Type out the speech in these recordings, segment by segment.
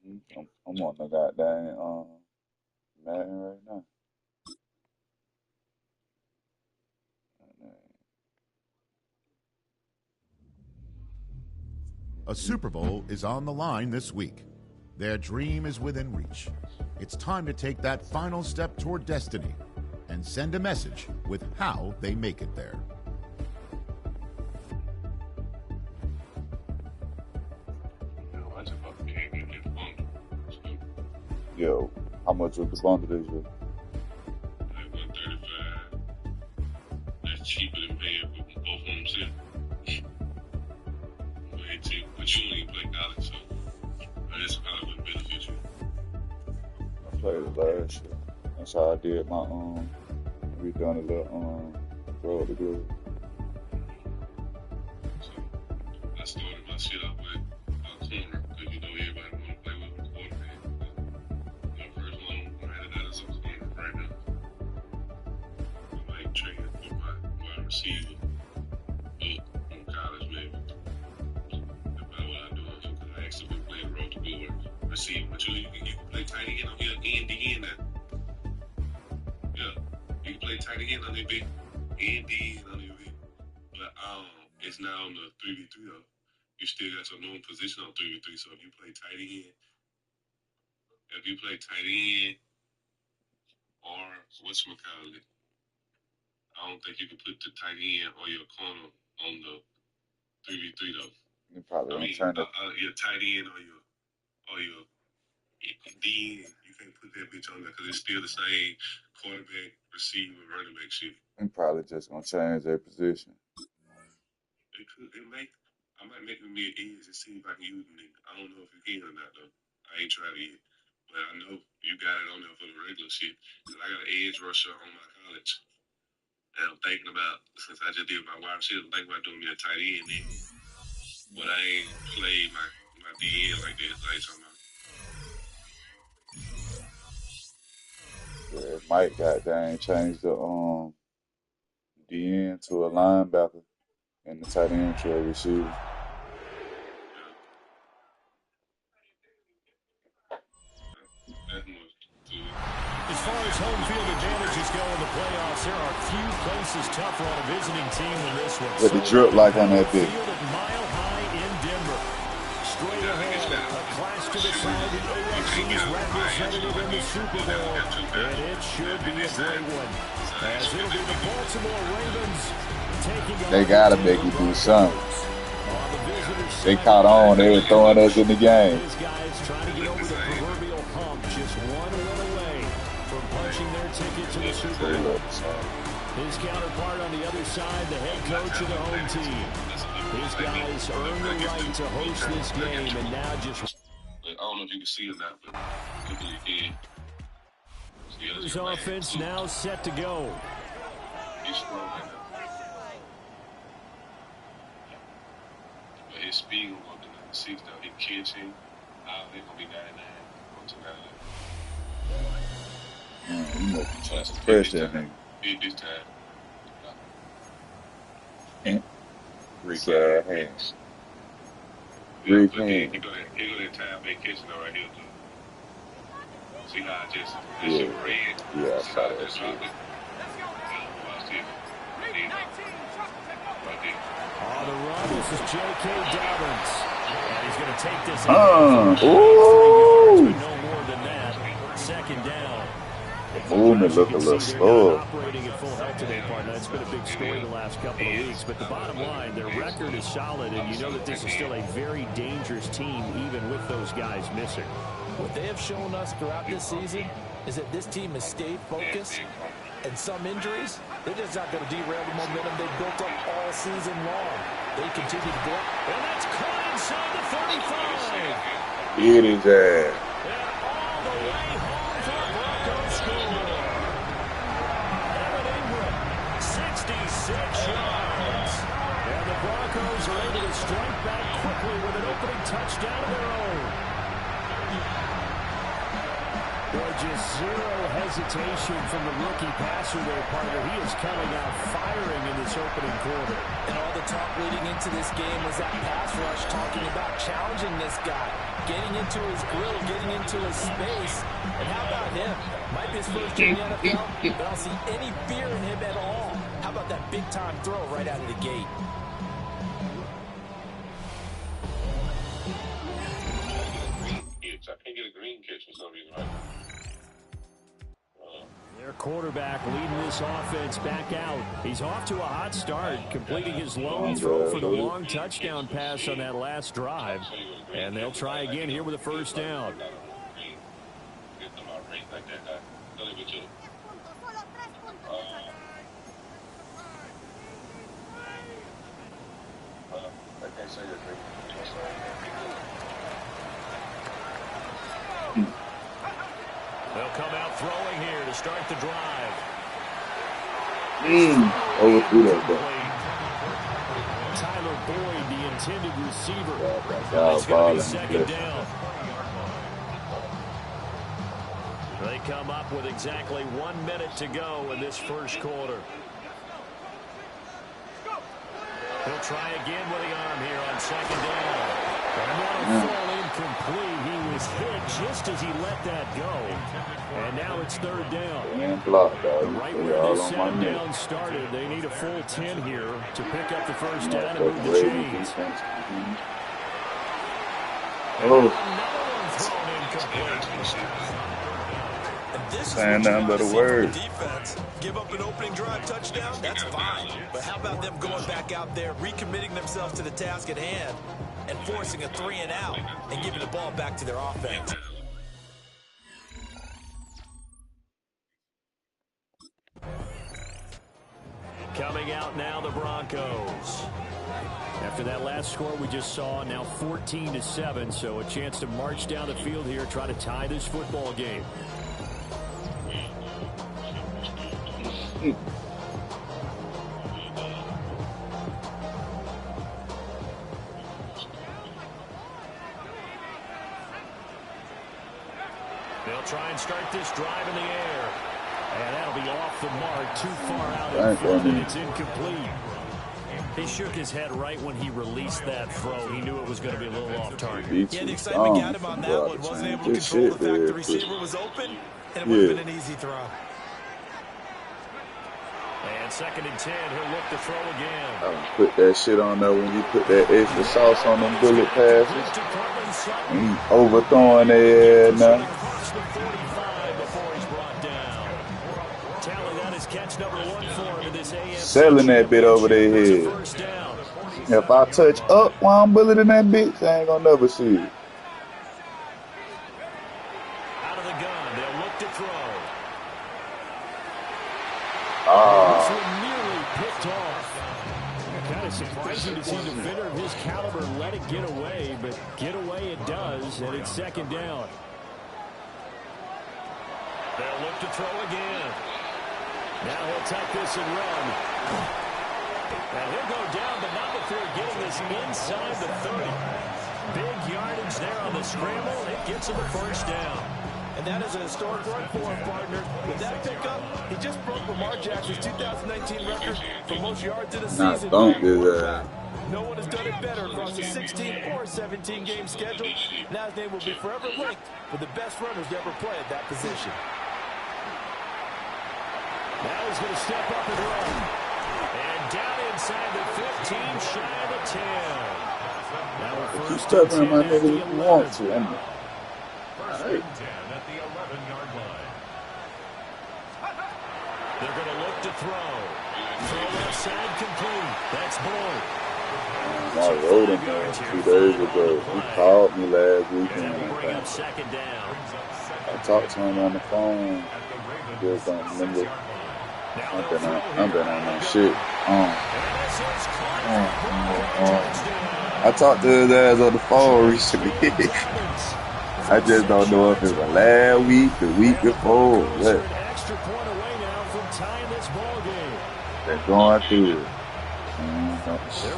I'm on the goddamn Madden right now. A Super Bowl is on the line this week. Their dream is within reach. It's time to take that final step toward destiny and send a message with how they make it there. Yo, how much was the bundle this year? Like 135. That's cheaper than paying for both of them too. Way cheap. But you don't even play college, so this probably wouldn't benefit you. I played it last year. That's how I did my we done a little road to good. So I started my shit off with a corner because you know everybody want to play with a quarterback. My first loan, I had it out as a corner right now. I might trade it for my wide receiver from college maybe. That's about what I do because I actually been playing road to good receiver. But you can play tight end on here end to end now. Yeah, you can play tight end on the big end on the big. But it's now on the 3v3 though. You still got some known position on 3v3. So if you play tight end or whatchamacallit, I don't think you can put the tight end or your corner on the 3v3 though. You probably your tight end or your D end, you can't put that bitch on there because it's still the same quarterback, receiver, running back shit. I'm probably just gonna change their position. I might make them be an edge and see if I can use them. I don't know if you can or not though. I ain't tried it yet. But I know you got it on there for the regular shit. Cause I got an edge rusher on my college. And I'm thinking about, since I just did my wide receiver, I'm thinking about doing me a tight end then. But I ain't played my DN like that. Like talking about. Yeah, Mike goddamn changed the DN to a linebacker and the tight end to a receiver. As far as home field advantages go in the playoffs, there are few places tougher on a visiting team than this one. What the drip like on that bit? Mile High in Denver. Straight ahead, a clash to decide the AFC's representative in the Super Bowl, and it should be a great one. As it'll be the Baltimore Ravens taking on. They gotta make you do something. They caught on. They were throwing us in the game. These guys trying to get over the proverbial hump, just one win away from punching their ticket to the Super Bowl. His counterpart on the other side, the head coach of the home team. These guys earned the right to host this game, and now just. I don't know if you can see it now, but you can. His offense now set to go. He's strong right now. But his speed will go up to 96 now. He catching. I think gonna be 99. You know, that's the pressure, nigga. This time. Freak ass hands. Freak hands. He go that time back catching right here, too. See how I just red? Yeah, I saw that shit. On the run, this is J.K. Dobbins. And he's going to take this out. Ooh! No more than that. Second down. The movement looked a little slow. Operating at full health today, partner. That's been a big story the last couple of weeks. But the bottom line, their record is solid, and you know that this is still a very dangerous team, even with those guys missing. What they have shown us throughout this season is that this team has stayed focused, and some injuries, they're just not going to derail the momentum they built up all season long. They continue to go. And that's caught inside the 35. It is And all the way home for a Broncos score. Evan Ingram, 66 yards. And the Broncos are able to strike back quickly with an opening touchdown of their own. Boy, just zero hesitation from the rookie passer there, partner. He is coming out firing in this opening quarter. And all the talk leading into this game was that pass rush talking about challenging this guy. getting into his grill, getting into his space. And how about him? Might be his first year in the NFL, but I don't see any fear in him at all. How about that big-time throw right out of the gate? I can't get a green catch for some reason right now. Their quarterback leading this offense back out. He's off to a hot start, completing his lone throw for the long touchdown pass on that last drive. And they'll try again here with a first down. They'll come out throwing here to start the drive. Overthrew that guy. Tyler Boyd, the intended receiver. It's going to be second down. They come up with exactly 1 minute to go in this first quarter. He'll try again with the arm here on second down. And that'll fall incomplete. He was hit just as he let that go. And now it's third down. Right where this second down started, they need a full 10 here to pick up the first down and move the chains. Oh. Saying nothing but a word. Defense, give up an opening drive touchdown, that's fine. But how about them going back out there, recommitting themselves to the task at hand, and forcing a 3 and out, and giving the ball back to their offense? Coming out now, the Broncos. After that last score we just saw, now 14-7, so a chance to march down the field here, try to tie this football game. They'll try and start this drive in the air. And that'll be off the mark, too far out in front, and it's incomplete. He shook his head right when he released that throw. He knew it was going to be a little off target. Yeah, the excitement got him on that one. Wasn't able to control the fact the receiver was open, and it would have been an easy throw. And 2nd and 10, he'll look to throw again. Put that shit on there when you put that extra sauce on them bullet passes. And he overthrowing their ass now. Selling that bit over their head. If I touch up while I'm bulleting that bitch, I ain't gonna never see it. Out of the gun, they'll look to throw. Ah. Nearly picked off. Kind of surprising to see a defender of his caliber let it get away, but get away it does, and it's 2nd down. They'll look to throw again. Now he'll take this and run. And he'll go down, but not before getting this inside the 30. Big yardage there on the scramble. It gets him a first down. And that is a historic run for him, partner. With that pickup, he just broke Lamar Jackson's 2019 record for most yards in a season. Don't do that. No one has done it better across a 16 or 17-game schedule. Now his name will be forever linked with the best runners to ever play at that position. Now he's going to step up and run. And down inside the 15, shy of the 10. Now a first and 10 my nigga, you want to. First and 10 at the 11-yard line. They're going to look to throw. Throw left side complete. That's Boyd. I rode him 2 days ago. He called me last weekend. Bring up 2nd down. I talked to him on the phone. Just don't remember. I've been on my shit. I talked to his ass on the phone recently. I just don't know if it was last week, the week before, what. They're going through it. I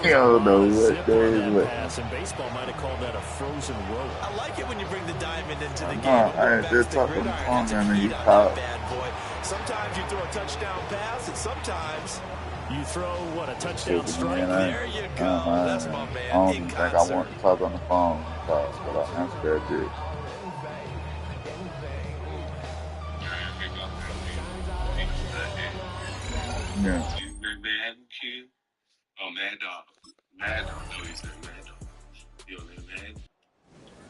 don't know what day is what. Baseball might have called that a frozen rope. I like it when you bring the diamond into the game. I just talked on the phone and you called. Sometimes you throw a touchdown pass, and sometimes You throw, what, a touchdown strike? There you go. That's my man. I don't even think I want to talk on the phone, but I answer that dude. Yeah. Oh, Mad Dog. Mad Dog. No, he said Mad Dog. You know that Mad?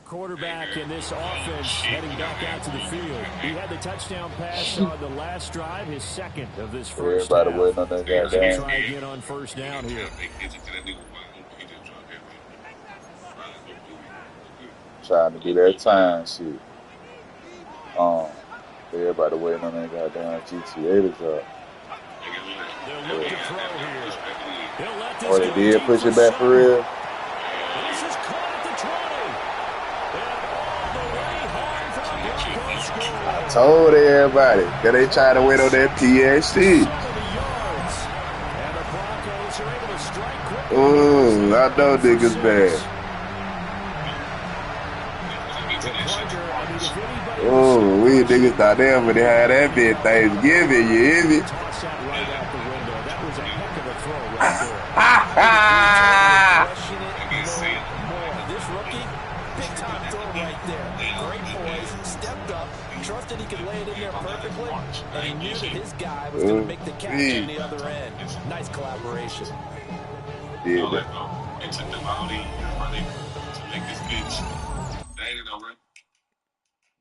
Quarterback in this offense heading back out to the field. He had the touchdown pass on the last drive, his second of this first half. Everybody waiting on that goddamn. Try again on first down here. Trying to do that time shit. Everybody waiting on that goddamn GTA to drop. They'll look to throw here. They'll let this Or they did push it back for real. This is caught at the 20. And all the way home for the Broncos score. I told everybody that they trying to wait on that PSC. And the Broncos are able to strike quickly. Ooh, I know niggas bad. Oh, we niggas thought them when they had that big Thanksgiving, you hear me? Toss that right out the window. That was a heck of a throw right there. Question it more. This rookie, big time throw right there. Great poise, stepped up, trusted he could lay it in there perfectly, and he knew that his guy was going to make the catch on the other end. Nice collaboration. Yeah. It took them all in to make this pitch. They ain't it over.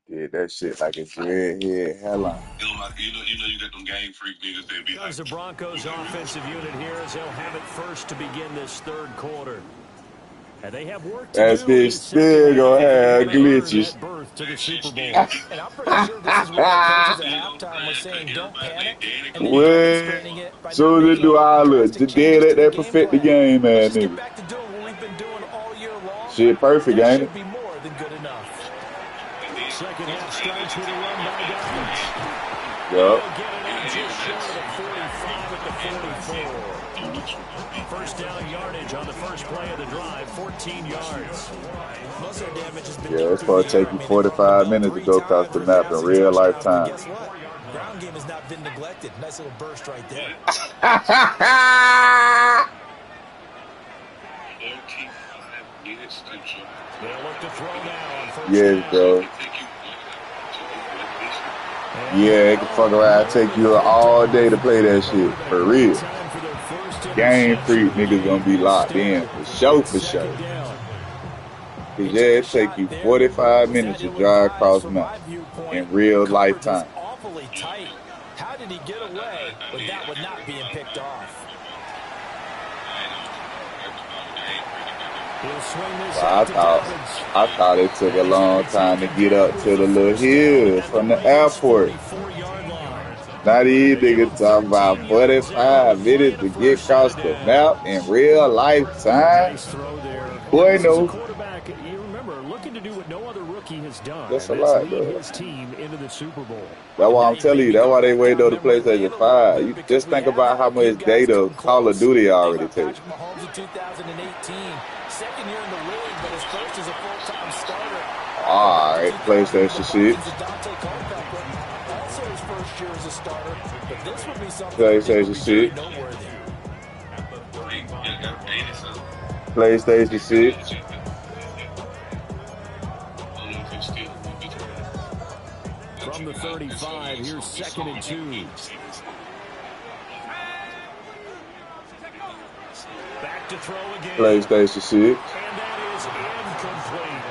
Yeah, that shit like it's red here, hella. You know you got them game freak niggas that be like. The Broncos offensive unit here as they'll have it first to begin this third quarter. And they have work to That's do. been still gonna have glitches. Birth to the Super Bowl. And I'm pretty sure this is what the coaches at halftime were saying, don't panic. And then demonstrating it by So they do all of the dead at that perfect the game, man, Let's get nigga. back to doing what we've been doing all year long. Shit perfect, That ain't it? should be more than good enough. Second half starts with a run by Dotz. Yup. Get it in just short of the 45 at the 44. First down yardage on the first play of the drive, 14 yards. Most of the damage has been Yeah, it's gonna take you 45 minutes to go across the map in real lifetime. Guess what? Ground game has not been neglected. Nice little burst right there. 45 minutes to jump. They'll look to throw now on first Yes, down. bro. Yeah, it can fuck around and take you all day to play that shit. For real. Time for their first Game freak niggas gonna be locked in. For sure, for sure. second down. Cause yeah, it take you 45 minutes to drive across the map in real lifetime. Awfully tight. How did he get away with that one not being picked off? He'll swing this Well, out to Dobbins. I thought it took a long time to get up to the little hill from the airport. 24-yard line. Now these niggas talking about 45 minutes to get across the map in real lifetime. Nice throw there. Boy, This is no. a quarterback, you remember, looking to do what no other rookie has done. That's a and lot, lead bro. his team into the Super Bowl. That's why I'm telling you. That's why they waiting on the PlayStation 5. You just think about how much data Call of Duty already takes. Mahomes in 2018, second year in the league, but his first as a full-time starter. Alright, PlayStation 6. Also his first year as a starter, but this would be something PlayStation 6. noteworthy. PlayStation 6. From the 35, here's 2nd and 2. Back to throw again. PlayStation 6. And that is incomplete.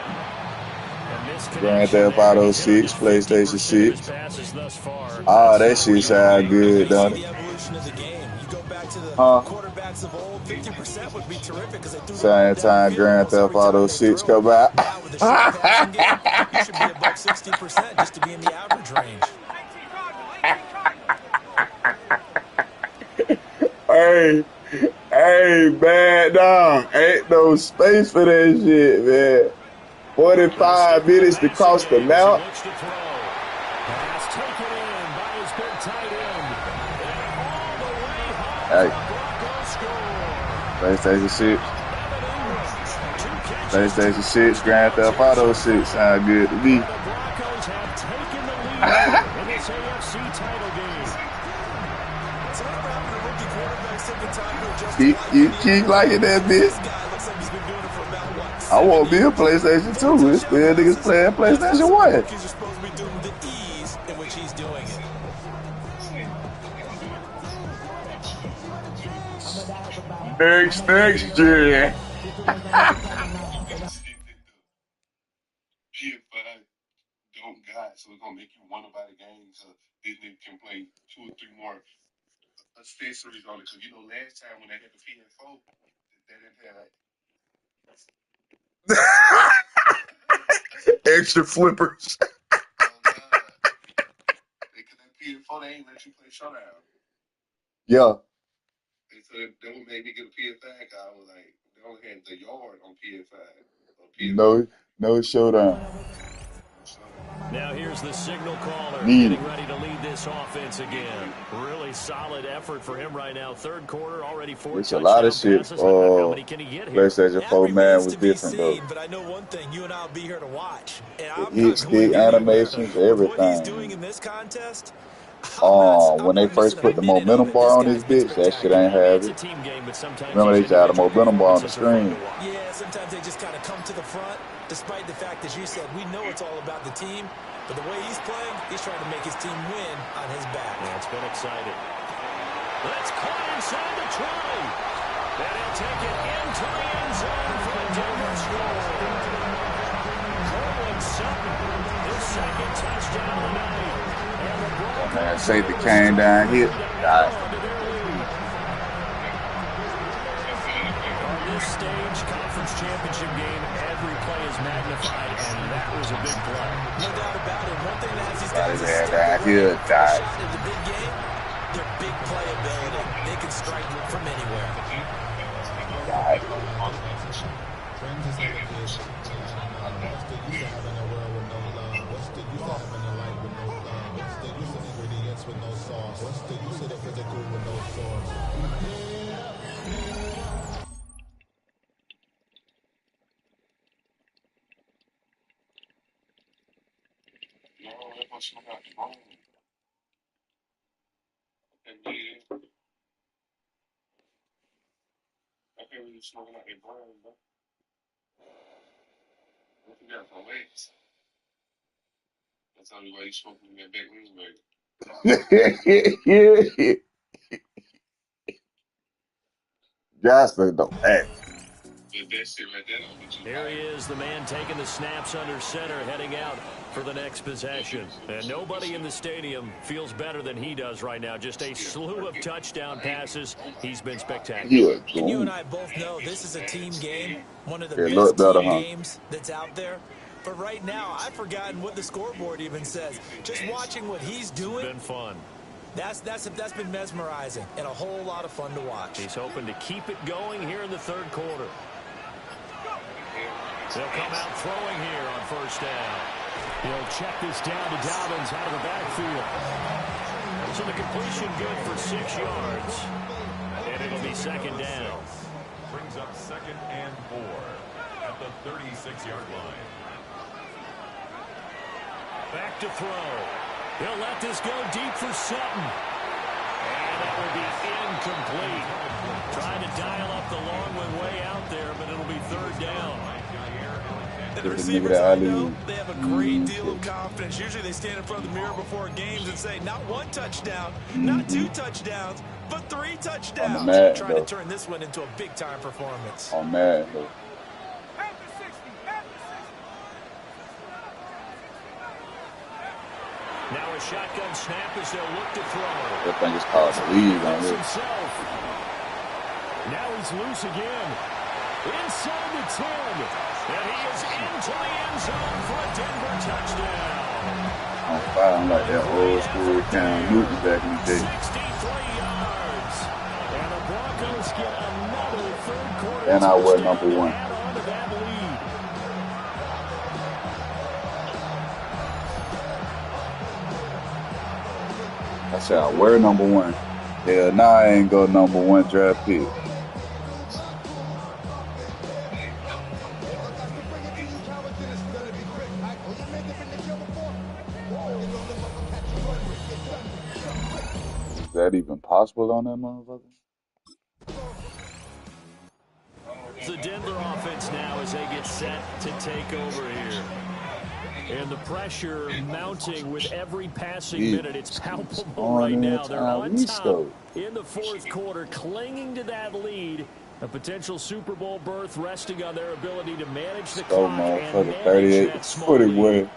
And this Grand Theft Auto 6, PlayStation 6. passes thus far. Oh, that shit sound good, don't The it? evolution of the game. You go back to the Huh? quarterbacks of old, 50% would be terrific because they threw Same time Grand Theft Auto 6 come out. Now with the short passing game, you should be above 60% just to be in the average range. Hey, bad dog. Ain't no space for that shit, man. 45 minutes to cross the map. Looks to throw. Pass taken in by his big tight end. And all the way home. Hey, Broncos score. PlayStation 6. PlayStation 6, Grand Theft Auto 6 sound good to me. The Broncos have taken the lead in this AFC title game. So whatever happened to rookie quarterbacks Keep liking that bitch. I want me a PlayStation 2. It's still niggas playing PlayStation 1. You're supposed to be doing the ease in which he's doing it. Next year. PS5 don't got, so it's gonna make you want to buy the game so this nigga can play 2 or 3 more accessories on it. Cause you know last time when they had the PS4, they didn't have like Extra flippers. oh god, because that PS4 they ain't let you play Showdown. Yeah. And so that would make me get a PS5. I was like, they only had the yard on PS5. No showdown. Now here's the signal caller Need getting ready to lead this offense again. Really solid effort for him right now. Third quarter, already 4 It's a lot of shit. passes. How many can he get here? PlayStation 4 man was different though. But I know one thing, you and I'll be here to watch. And The I'm hit not stick going animations, anywhere. What he's everything. doing in this contest, When they first put the momentum bar on this bitch, that shit ain't have it. Remember they had a momentum bar on the screen. Yeah, sometimes they just kind of come to the front, despite the fact that you said we know it's all about the team. But the way he's playing, he's trying to make his team win on his back. Yeah, it's been exciting. Let's caught inside the 20. And he'll take it into the end zone for a Denver score. Cortland Sutton, his second touchdown of the night. And the Broncos Safety came down here. on this stage, conference championship game, every play is magnified, and that was a big play. No doubt about it. One thing that has these guys down here, guys. shot in the big game, their big playability. They can strike from anywhere. no, that must not have wrong. And then I can't really smoke out their brain, bro. What you got for legs? That's how you smoking in that back room, baby. Jasper don't act. But that shit right there don't get you Here he is, the man taking the snaps under center, heading out for the next possession. And nobody in the stadium feels better than he does right now. Just a slew of touchdown passes. He's been spectacular. And you and I both know this is a team game, one of the It looked best better, team huh? games that's out there. But right now, I've forgotten what the scoreboard even says. Just watching what he's doing, Been fun. that's been mesmerizing and a whole lot of fun to watch. He's hoping to keep it going here in the third quarter. They'll come out throwing here on first down. He'll check this down to Dobbins out of the backfield. So the completion good for 6 yards. And it'll be second down. Brings up 2nd and 4 at the 36-yard line. Back to throw. He'll let this go deep for Sutton. And that will be incomplete. Trying to dial up the long one way out there, but it'll be third down. And the receivers, I know, they have a great deal of confidence. Usually they stand in front of the mirror before games and say, not 1 touchdown, not 2 touchdowns, but 3 touchdowns. Trying to turn this one into a big-time performance. I'm mad, though. Now a shotgun snap as they'll look to throw. That thing is called the lead on this. Himself. Now he's loose again. Inside the 10. And he is into the end zone for a Denver touchdown. On fire, I'm like that old school Cam Newton back in the day. 63 yards. And the Broncos get another third quarter. And I was number 1. Add on to that lead. I said, I wear number 1. Hell, now I ain't go number 1 draft pick. Is that even possible on that motherfucker? set to take over here. And the pressure mounting with every passing minute. It's palpable right now. They're on top in the fourth quarter, clinging to that lead. A potential Super Bowl berth resting on their ability to manage the clock and manage that small lead.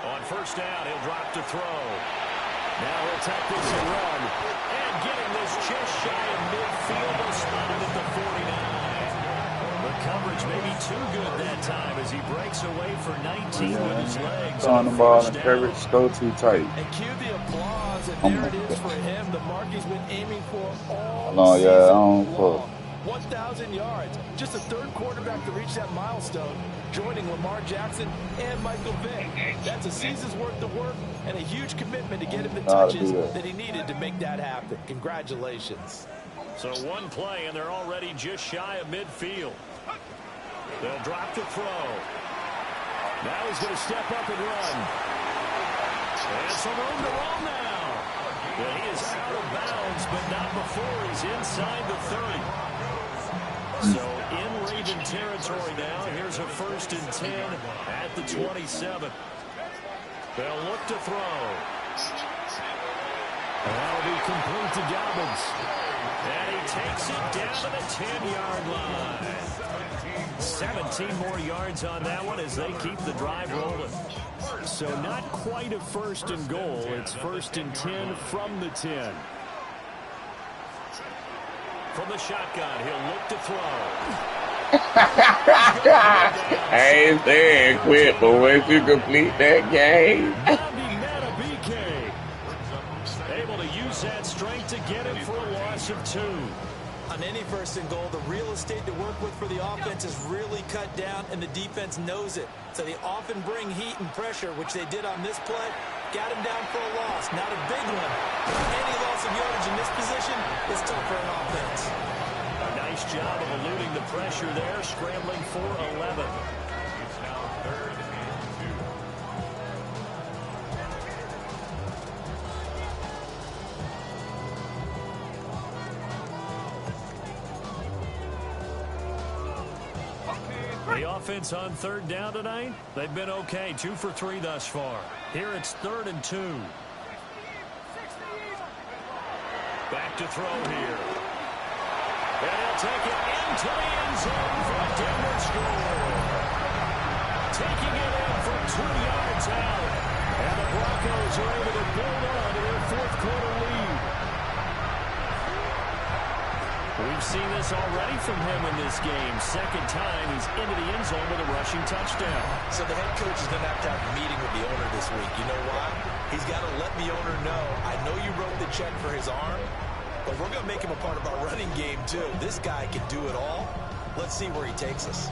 On first down, he'll drop to throw. Now he'll take this and run. And getting this just shy of midfield, will spot it at the 49. The coverage may be too good that time as he breaks away for 19 with his legs. On the ball and coverage go too tight. And cue the applause, and there it is for him. The mark he's been aiming for all season long. 1,000 yards. Just a third quarterback to reach that milestone, joining Lamar Jackson and Michael Vick. That's a season's worth of work and a huge commitment to get him the touches that he needed to make that happen. Congratulations. So one play, and they're already just shy of midfield. They'll drop to throw. Now he's going to step up and run. And some room to roll now. Well, he is out of bounds, but not before he's inside the 30. So in Raven territory now. Here's a 1st and 10 at the 27. They'll look to throw. And that'll be complete to Dobbins. And he takes it down to the 10-yard line. 17 more yards on that one as they keep the drive rolling. So not quite a 1st and goal. It's 1st and 10 from the 10. From the shotgun, he'll look to throw. I ain't saying quit, but once you complete that game. Able to use that strength to get him for a loss of 2. On any 1st and goal, the real estate to work with for the offense is really cut down, and the defense knows it. So they often bring heat and pressure, which they did on this play. Got him down for a loss, not a big one. Any loss of yardage in this position is tough for an offense. A nice job of eluding the pressure there, scrambling for 11. It's now 3rd and 2. The offense on 3rd down tonight, they've been okay. 2 for 3 thus far. Here it's 3rd and 2. Back to throw here. And he'll take it into the end zone for a downward score. Taking it in from 2 yards out. And the Broncos are able to build on to their 4th quarter lead. We've seen this already from him in this game. 2nd time he's into the end zone with a rushing touchdown. So the head coach is going to have a meeting with the owner this week. You know why? He's got to let the owner know, I know you wrote the check for his arm, but we're going to make him a part of our running game too. This guy can do it all. Let's see where he takes us.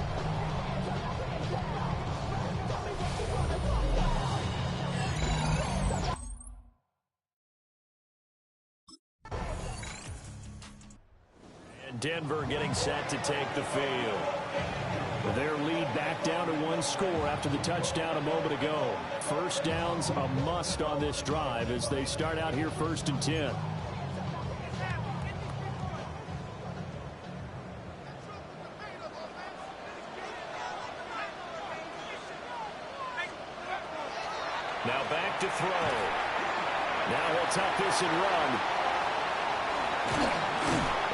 Denver getting set to take the field. Their lead back down to 1 score after the touchdown a moment ago. 1st down's a must on this drive as they start out here 1st and 10. Now back to throw. Now he'll tuck this and run.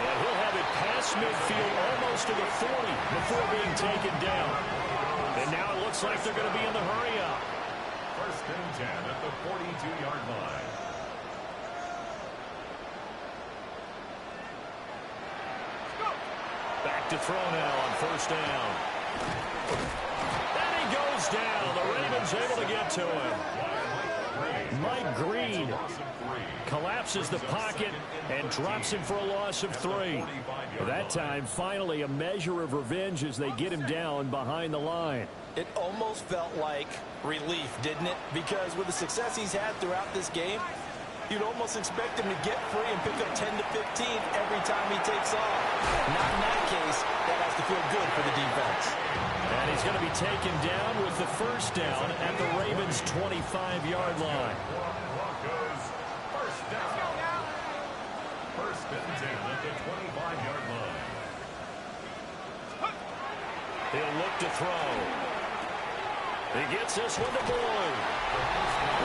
And he'll have it past midfield almost to the 40 before being taken down. And now it looks like they're going to be in the hurry up. 1st and 10 at the 42-yard line. Back to throw now on 1st down. And he goes down. The Ravens able to get to him. Mike Green collapses the pocket and drops him for a loss of 3. That time, finally, a measure of revenge as they get him down behind the line. It almost felt like relief, didn't it? Because with the success he's had throughout this game, you'd almost expect him to get free and pick up 10 to 15 every time he takes off. Not in that case. That has to feel good for the defense. And he's going to be taken down with the 1st down at the Ravens' 25-yard line. Broncos, 1st down. 1st and 10 at the 25-yard line. He'll look to throw. He gets this one to Boyd.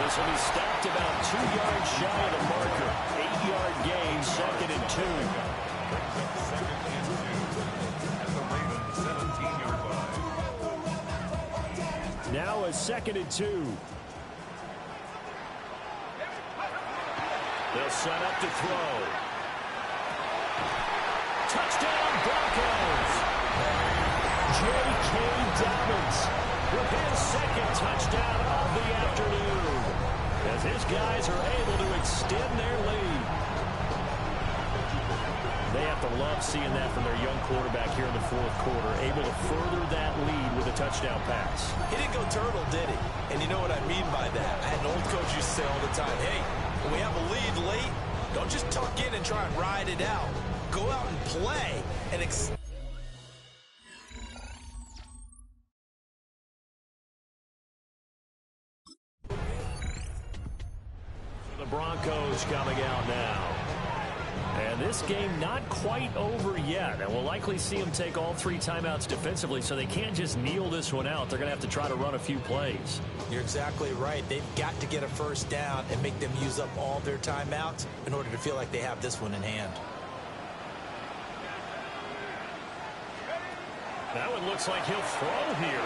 This will be stopped about 2 yards shy of the marker. 8-yard gain, 2nd and 2. Now a 2nd and 2. They'll set up to throw. Touchdown Broncos. J.K. Dobbins with his 2nd touchdown of the afternoon, as his guys are able to extend their lead. They have to love seeing that from their young quarterback here in the 4th quarter, able to further that lead with a touchdown pass. He didn't go turtle, did he? And you know what I mean by that. I had an old coach used to say all the time, hey, when we have a lead late, don't just tuck in and try and ride it out. Go out and play and the Broncos coming out now. And this game not quite over yet. And we'll likely see them take all 3 timeouts defensively, so they can't just kneel this one out. They're going to have to try to run a few plays. You're exactly right. They've got to get a first down and make them use up all their timeouts in order to feel like they have this one in hand. That one looks like he'll throw here.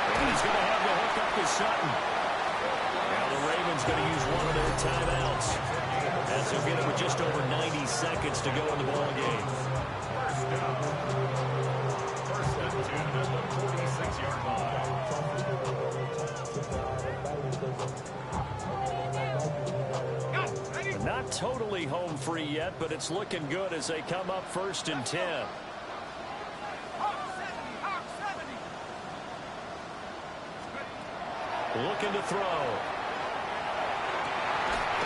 And he's going to have the hook up to Sutton. Now the Ravens going to use one of their timeouts, as they'll get it with just over 90 seconds to go in the ball game. First and 10 at the 46-yard line. Not totally home free yet, but it's looking good as they come up 1st and 10. Looking to throw.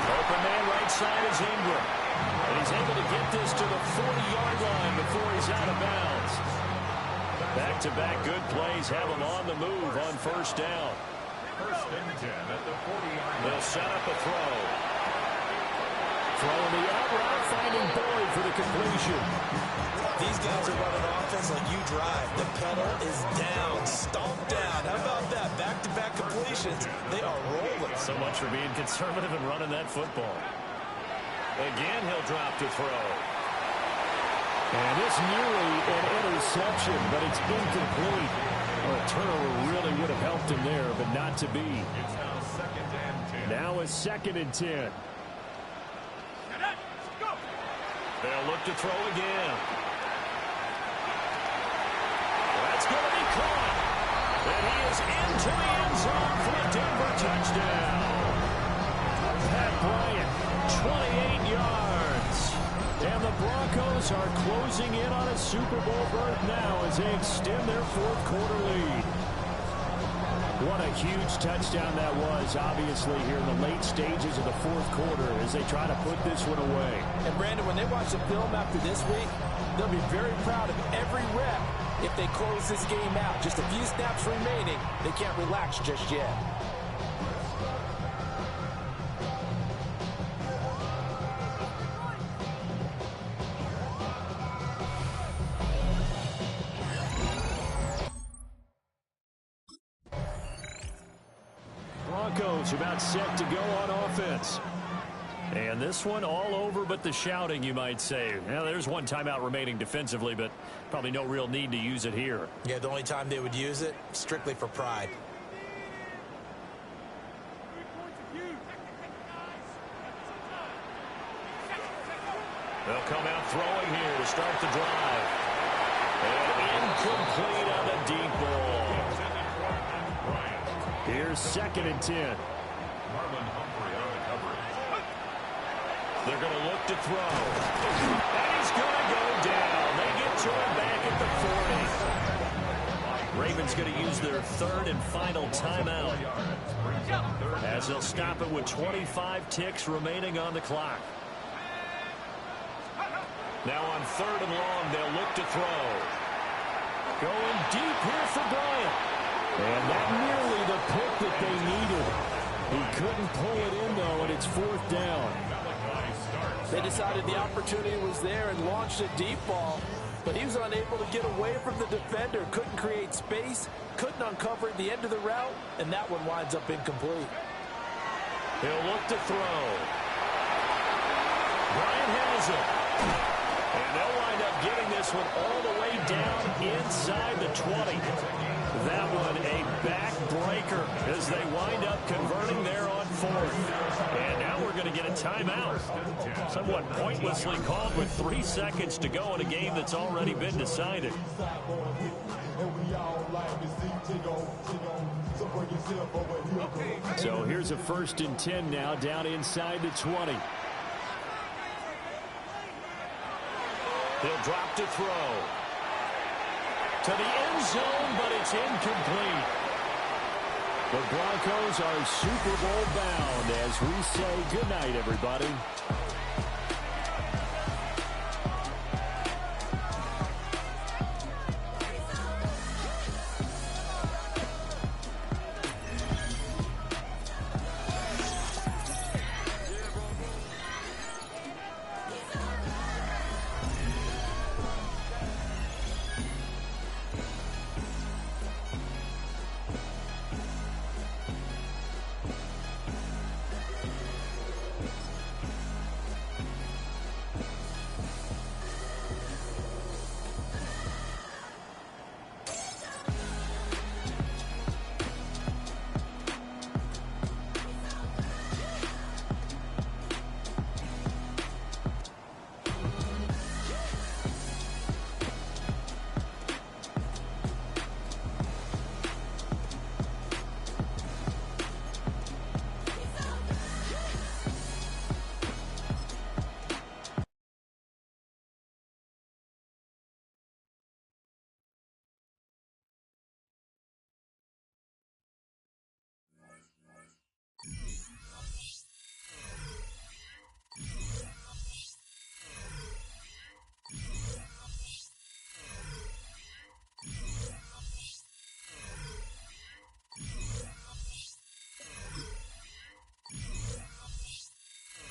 Open man right side is Ingram. And he's able to get this to the 40-yard line before he's out of bounds. Back-to-back good plays have him on the move on 1st down. First and 10 at the 40-yard line. They'll set up a throw. Throwing the out route, finding Boyd for the completion. These guys are running offense like you drive. The pedal is down, stomp down. How about that? Back-to-back completions. They are rolling. So much for being conservative and running that football. Again, he'll drop to throw. And it's nearly an interception, but it's incomplete. Well, a turnover really would have helped him there, but not to be. It's now 2nd and 10. Now a 2nd and 10. They'll look to throw again. That's going to be caught. And he is into the end zone for a Denver touchdown. Pat Bryant, 28 yards. And the Broncos are closing in on a Super Bowl berth now as they extend their 4th quarter lead. What a huge touchdown that was, obviously, here in the late stages of the 4th quarter as they try to put this one away. And, Brandon, when they watch the film after this week, they'll be very proud of every rep if they close this game out. Just a few snaps remaining. They can't relax just yet. Broncos about set to go on offense. And this one all over but the shouting, you might say. Now, there's one timeout remaining defensively, but probably no real need to use it here. Yeah, the only time they would use it, strictly for pride. They'll come out throwing here to start the drive. And incomplete on the deep ball. Here's 2nd and 10. They're going to look to throw. And he's going to go down. They get to him back at the 40. Ravens going to use their 3rd and final timeout, as they'll stop it with 25 ticks remaining on the clock. Now on 3rd and long, they'll look to throw. Going deep here for Bryant. And that nearly the pick that they needed. He couldn't pull it in, though, and it's 4th down. They decided the opportunity was there and launched a deep ball. But he was unable to get away from the defender, couldn't create space, couldn't uncover at the end of the route, and that one winds up incomplete. He'll look to throw. Bryant has it. And they'll wind up getting this one all the way down inside the 20. That one a backbreaker as they wind up converting there on fourth. And now we're going to get a timeout. Somewhat pointlessly called with 3 seconds to go in a game that's already been decided. So here's a 1st and 10 now down inside the 20. He'll drop to throw. To the end zone, but it's incomplete. The Broncos are Super Bowl bound as we say goodnight, everybody.